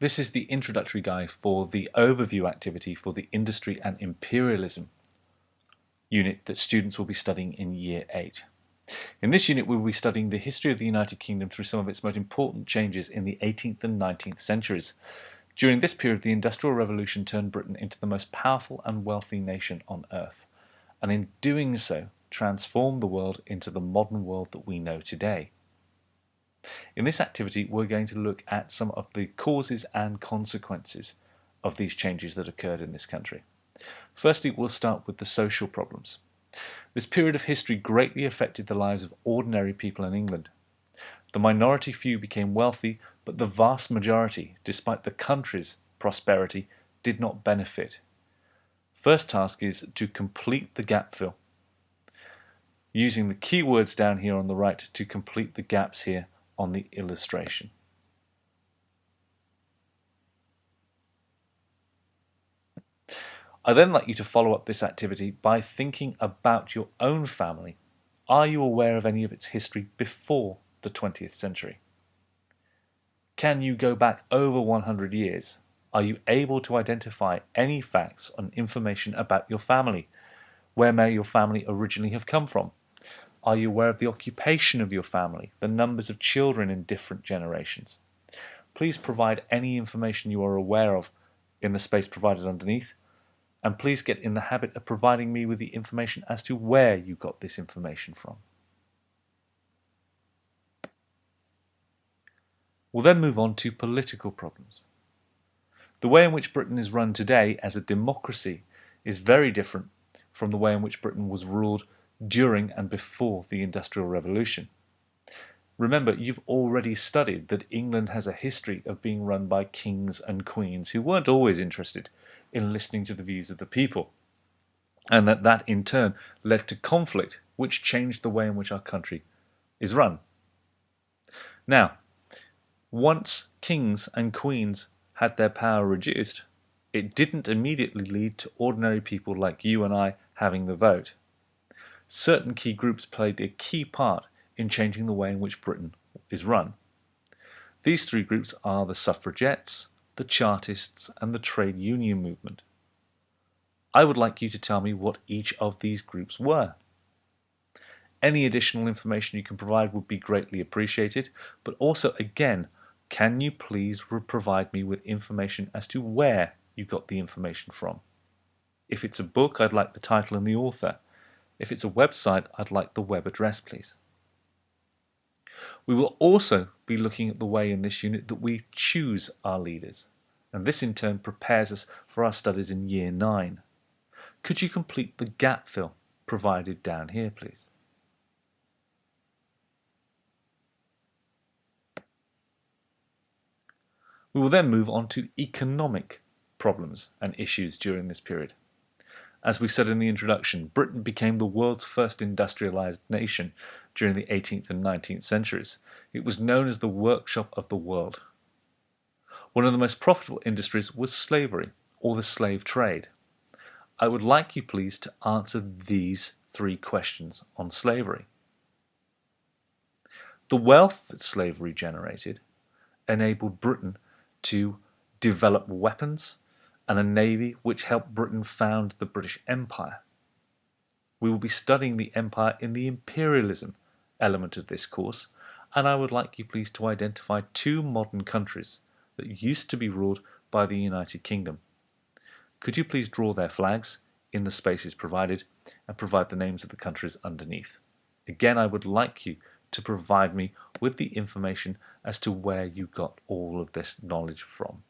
This is the introductory guide for the overview activity for the Industry and Imperialism Unit that students will be studying in Year 8. In this unit we will be studying the history of the United Kingdom through some of its most important changes in the 18th and 19th centuries. During this period, the Industrial Revolution turned Britain into the most powerful and wealthy nation on earth, and in doing so transformed the world into the modern world that we know today. In this activity, we're going to look at some of the causes and consequences of these changes that occurred in this country. Firstly, we'll start with the social problems. This period of history greatly affected the lives of ordinary people in England. The minority few became wealthy, but the vast majority, despite the country's prosperity, did not benefit. First task is to complete the gap fill, using the keywords down here on the right to complete the gaps here on the illustration. I'd then like you to follow up this activity by thinking about your own family. Are you aware of any of its history before the 20th century? Can you go back over 100 years? Are you able to identify any facts and information about your family? Where may your family originally have come from? Are you aware of the occupation of your family, the numbers of children in different generations? Please provide any information you are aware of in the space provided underneath, and please get in the habit of providing me with the information as to where you got this information from. We'll then move on to political problems. The way in which Britain is run today as a democracy is very different from the way in which Britain was ruled during and before the Industrial Revolution. Remember, you've already studied that England has a history of being run by kings and queens who weren't always interested in listening to the views of the people, and that in turn led to conflict, which changed the way in which our country is run. Now, once kings and queens had their power reduced, it didn't immediately lead to ordinary people like you and I having the vote. Certain key groups played a key part in changing the way in which Britain is run. These three groups are the suffragettes, the Chartists, and the trade union movement. I would like you to tell me what each of these groups were. Any additional information you can provide would be greatly appreciated, but also, again, can you please provide me with information as to where you got the information from? If it's a book, I'd like the title and the author. If it's a website, I'd like the web address, please. We will also be looking at the way in this unit that we choose our leaders, and this in turn prepares us for our studies in Year 9. Could you complete the gap fill provided down here, please? We will then move on to economic problems and issues during this period. As we said in the introduction, Britain became the world's first industrialized nation during the 18th and 19th centuries. It was known as the workshop of the world. One of the most profitable industries was slavery, or the slave trade. I would like you please to answer these three questions on slavery. The wealth that slavery generated enabled Britain to develop weapons and a navy which helped Britain found the British Empire. We will be studying the empire in the imperialism element of this course, and I would like you please to identify two modern countries that used to be ruled by the United Kingdom. Could you please draw their flags in the spaces provided and provide the names of the countries underneath? Again, I would like you to provide me with the information as to where you got all of this knowledge from.